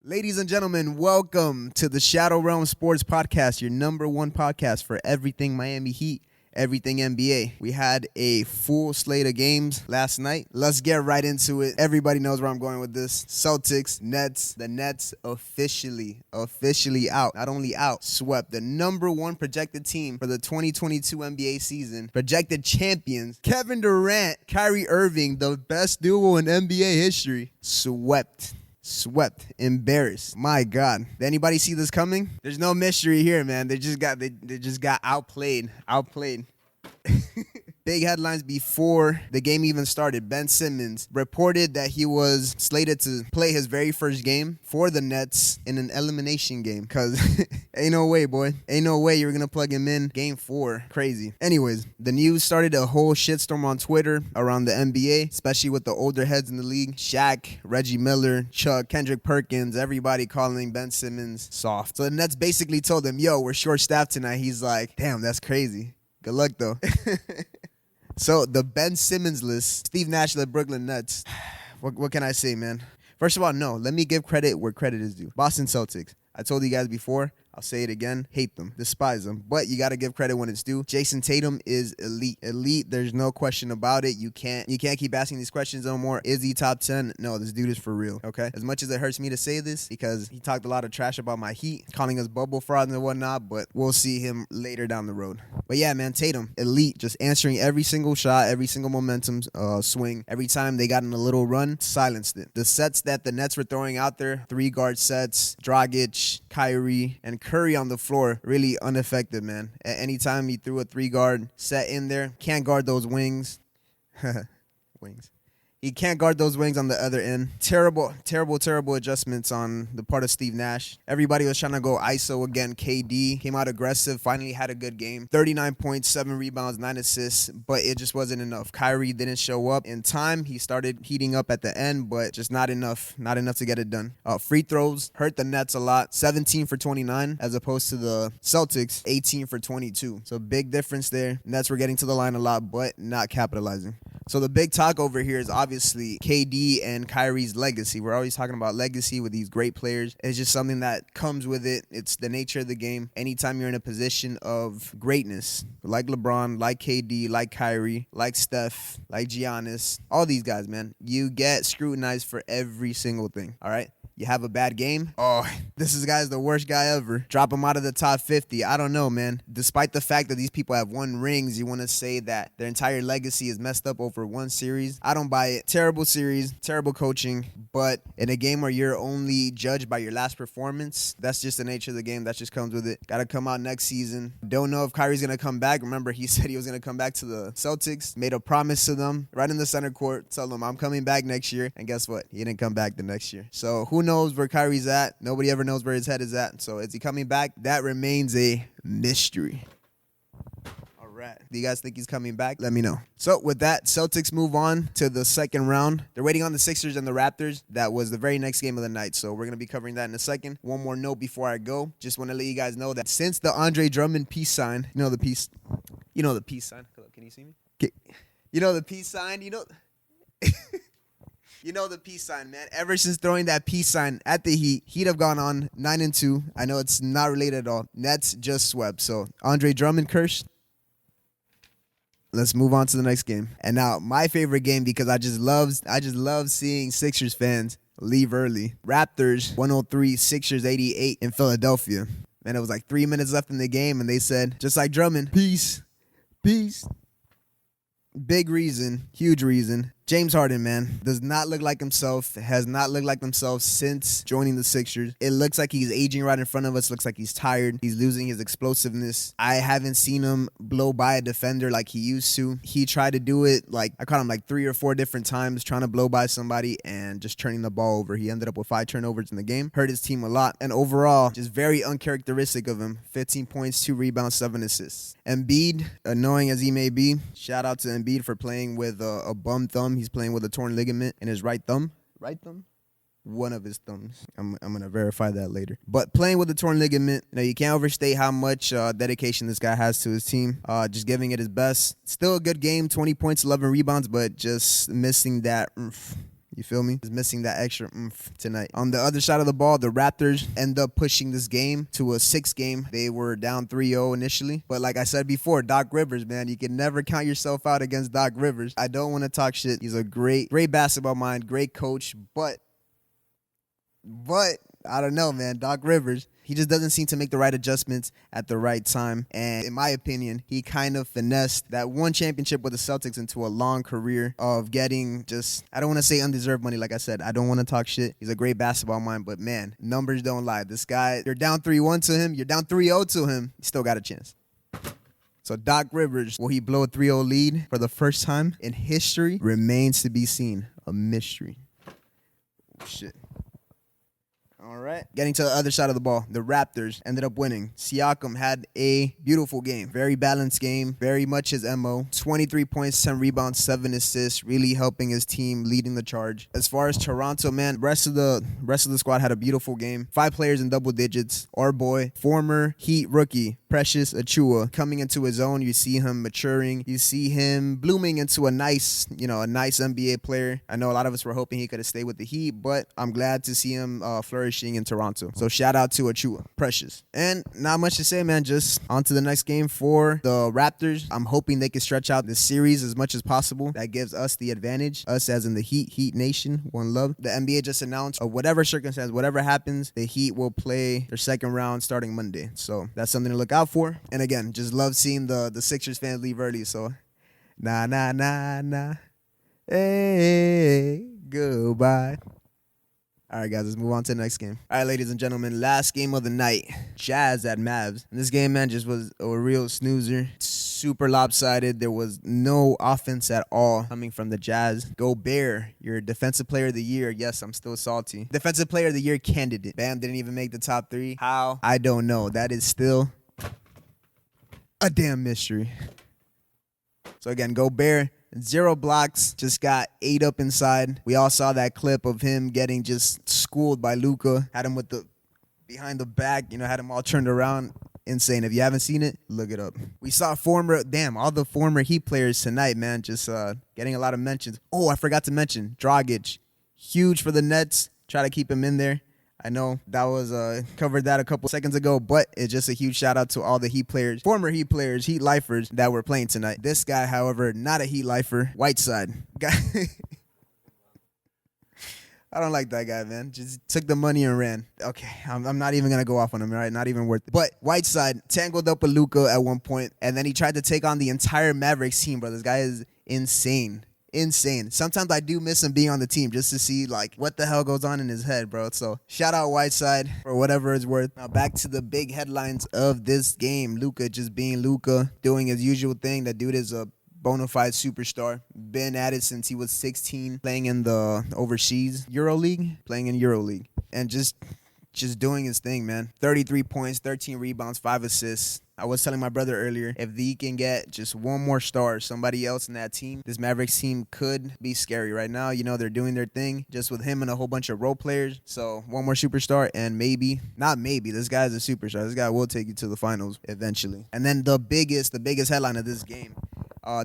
Ladies and gentlemen, welcome to the Shadow Realm Sports Podcast, your number one podcast for everything Miami Heat, everything NBA. We had a full slate of games last night. Let's get right into it. Everybody knows where I'm going with this. Celtics, Nets. The Nets officially out. Not only out, swept the number one projected team for the 2022 NBA season. Projected champions, Kevin Durant, Kyrie Irving, the best duo in NBA history, swept, embarrassed. My God. Did anybody see this coming? There's no mystery here, man. They just got outplayed. Big headlines before the game even started. Ben Simmons reported that he was slated to play his very first game for the Nets in an elimination game. Because ain't no way, boy. Ain't no way you're going to plug him in game 4. Crazy. Anyways, the news started a whole shitstorm on Twitter around the NBA, especially with the older heads in the league. Shaq, Reggie Miller, Chuck, Kendrick Perkins, everybody calling Ben Simmons soft. So the Nets basically told him, yo, we're short-staffed tonight. He's like, damn, that's crazy. Good luck, though. So, the Ben Simmons list, Steve Nash, the Brooklyn Nets. What can I say, man? First of all, no. Let me give credit where credit is due. Boston Celtics. I told you guys before. I'll say it again. Hate them. Despise them. But you got to give credit when it's due. Jason Tatum is elite. Elite. There's no question about it. You can't keep asking these questions no more. Is he top 10? No, this dude is for real. Okay? As much as it hurts me to say this because he talked a lot of trash about my Heat, calling us bubble frauds and whatnot, but we'll see him later down the road. But yeah, man, Tatum, elite. Just answering every single shot, every single momentum swing. Every time they got in a little run, silenced it. The sets that the Nets were throwing out there, 3-guard sets, Dragic, Kyrie, and Curry on the floor, really unaffected, man. At any time he threw a 3-guard set in there, can't guard those wings. Wings. He can't guard those wings on the other end. Terrible adjustments on the part of Steve Nash. Everybody was trying to go ISO again. KD came out aggressive, finally had a good game. 39 points, 7 rebounds, 9 assists, but it just wasn't enough. Kyrie didn't show up in time. He started heating up at the end, but just not enough. Not enough to get it done. Free throws hurt the Nets a lot. 17 for 29 as opposed to the Celtics, 18 for 22. So big difference there. Nets were getting to the line a lot, but not capitalizing. So the big talk over here is obviously KD and Kyrie's legacy. We're always talking about legacy with these great players. It's just something that comes with it. It's the nature of the game. Anytime you're in a position of greatness, like LeBron, like KD, like Kyrie, like Steph, like Giannis, all these guys, man, you get scrutinized for every single thing, all right? You have a bad game? Oh, this guy's the worst guy ever. Drop him out of the top 50. I don't know, man. Despite the fact that these people have won rings, you want to say that their entire legacy is messed up over one series? I don't buy it. Terrible series, terrible coaching. But in a game where you're only judged by your last performance, that's just the nature of the game. That just comes with it. Got to come out next season. Don't know if Kyrie's going to come back. Remember, he said he was going to come back to the Celtics. Made a promise to them right in the center court. Tell them, I'm coming back next year. And guess what? He didn't come back the next year. So who knows where Kyrie's at? Nobody ever knows where his head is at. So is he coming back? That remains a mystery. All right. Do you guys think he's coming back? Let me know. So with that, Celtics move on to the second round. They're waiting on the Sixers and the Raptors. That was the very next game of the night. So we're going to be covering that in a second. One more note before I go. Just want to let you guys know that since the Andre Drummond peace sign, you know the peace sign? Can you see me? You know the peace sign? You know the peace sign, man. Ever since throwing that peace sign at the Heat have gone on 9-2. I know it's not related at all. Nets just swept. So Andre Drummond cursed. Let's move on to the next game. And now my favorite game, because I just love seeing Sixers fans leave early. Raptors 103, Sixers 88 in Philadelphia. Man, it was like 3 minutes left in the game, and they said, just like Drummond, peace. Big reason, huge reason. James Harden, man, does not look like himself, has not looked like himself since joining the Sixers. It looks like he's aging right in front of us. Looks like he's tired. He's losing his explosiveness. I haven't seen him blow by a defender like he used to. He tried to do it, I caught him like 3 or 4 different times trying to blow by somebody and just turning the ball over. He ended up with 5 turnovers in the game. Hurt his team a lot. And overall, just very uncharacteristic of him. 15 points, 2 rebounds, 7 assists. Embiid, annoying as he may be, shout out to Embiid for playing with a bum thumb. He's playing with a torn ligament in his right thumb. Right thumb? One of his thumbs. I'm going to verify that later. But playing with a torn ligament, you can't overstate how much dedication this guy has to his team. Just giving it his best. Still a good game, 20 points, 11 rebounds, but just missing that. You feel me? Is missing that extra tonight. On the other side of the ball, the Raptors end up pushing this game to a 6-game. They were down 3-0 initially. But like I said before, Doc Rivers, man, you can never count yourself out against Doc Rivers. I don't want to talk shit. He's a great basketball mind, great coach, but I don't know, man. Doc Rivers, he just doesn't seem to make the right adjustments at the right time. And in my opinion, he kind of finessed that one championship with the Celtics into a long career of getting just, I don't want to say undeserved money. Like I said, I don't want to talk shit. He's a great basketball mind, but man, numbers don't lie. This guy, you're down 3-1 to him, you're down 3-0 to him, you still got a chance. So Doc Rivers, will he blow a 3-0 lead for the first time in history? Remains to be seen. A mystery. Oh, shit. All right. Getting to the other side of the ball, the Raptors ended up winning. Siakam had a beautiful game. Very balanced game. Very much his MO. 23 points, 10 rebounds, 7 assists. Really helping his team, leading the charge. As far as Toronto, man, rest of the squad had a beautiful game. 5 players in double digits. Our boy, former Heat rookie, Precious Achiuwa, coming into his own. You see him maturing. You see him blooming into a nice NBA player. I know a lot of us were hoping he could have stayed with the Heat, but I'm glad to see him flourishing in Toronto. So shout out to Achiuwa, Precious. And not much to say, man. Just on to the next game for the Raptors. I'm hoping they can stretch out this series as much as possible. That gives us the advantage. Us as in the Heat Nation, one love. The NBA just announced, whatever circumstance, whatever happens, the Heat will play their second round starting Monday. So that's something to look out for. And again, just love seeing the Sixers fans leave early. So nah. Hey, goodbye. All right, guys, let's move on to the next game. All right, ladies and gentlemen, last game of the night, Jazz at Mavs. And this game, man, just was a real snoozer. Super lopsided. There was no offense at all coming from the Jazz. Gobert, your defensive player of the year. Yes, I'm still salty. Defensive player of the year candidate. Bam didn't even make the top 3. How? I don't know. That is still a damn mystery. So again, Gobert, 0 blocks, just got ate up inside. We all saw that clip of him getting just schooled by Luka. Had him with the behind the back, had him all turned around. Insane. If you haven't seen it, look it up. We saw all the former Heat players tonight, man, just getting a lot of mentions. Oh, I forgot to mention Dragic. Huge for the Nets. Try to keep him in there. I know that was covered that a couple seconds ago, but it's just a huge shout out to all the Heat players, former Heat players, Heat lifers that were playing tonight. This guy, however, not a Heat lifer, Whiteside. I don't like that guy, man. Just took the money and ran. Okay, I'm not even going to go off on him, right? Not even worth it. But Whiteside tangled up with Luka at one point, and then he tried to take on the entire Mavericks team, bro. This guy is insane. Sometimes I do miss him being on the team just to see what the hell goes on in his head, bro. So shout out Whiteside for whatever it's worth. Now back to the big headlines of this game. Luka just being Luka, doing his usual thing. That dude is a bona fide superstar. Been at it since he was 16, playing in the overseas EuroLeague, and just doing his thing, man. 33 points, 13 rebounds, 5 assists. I was telling my brother earlier, if he can get just one more star, somebody else in that team, this Mavericks team could be scary right now. They're doing their thing just with him and a whole bunch of role players. So one more superstar, and this guy's a superstar. This guy will take you to the finals eventually. And then the biggest headline of this game,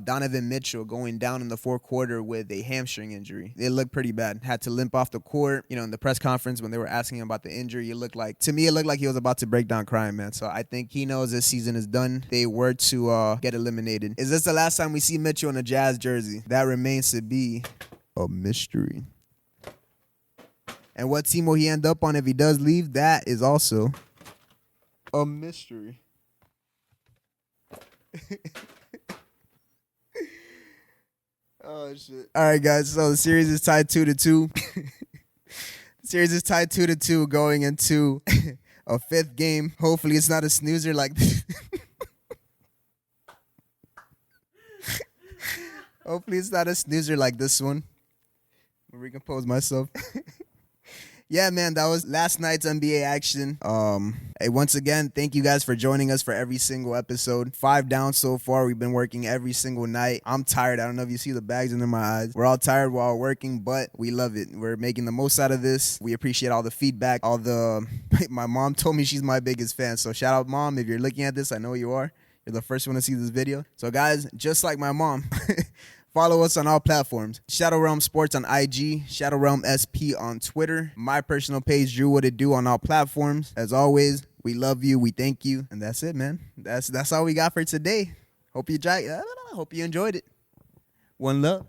Donovan Mitchell going down in the fourth quarter with a hamstring injury. It looked pretty bad. Had to limp off the court. In the press conference when they were asking him about the injury, it looked like he was about to break down crying, man. So I think he knows this season is done. They were to get eliminated. Is this the last time we see Mitchell in a Jazz jersey? That remains to be a mystery. And what team will he end up on if he does leave? That is also a mystery. Oh, shit. All right, guys. So the series is tied 2-2. Series is tied 2-2 going into a 5th game. Hopefully it's not a snoozer like this. Hopefully it's not a snoozer like this one. I'll recompose myself. Yeah, man, that was last night's NBA action. Hey, once again, thank you guys for joining us for every single episode. 5 down so far. We've been working every single night. I'm tired. I don't know if you see the bags under my eyes. We're all tired while working, but we love it. We're making the most out of this. We appreciate all the feedback. My mom told me she's my biggest fan, so shout out, Mom. If you're looking at this, I know you are. You're the first one to see this video. So, guys, just like my mom, Follow us on all platforms. Shadow Realm Sports on IG, Shadow Realm SP on Twitter. My personal page, Drew What It Do, on all platforms. As always, we love you. We thank you. And that's it, man. That's all we got for today. Hope you enjoyed it. One love.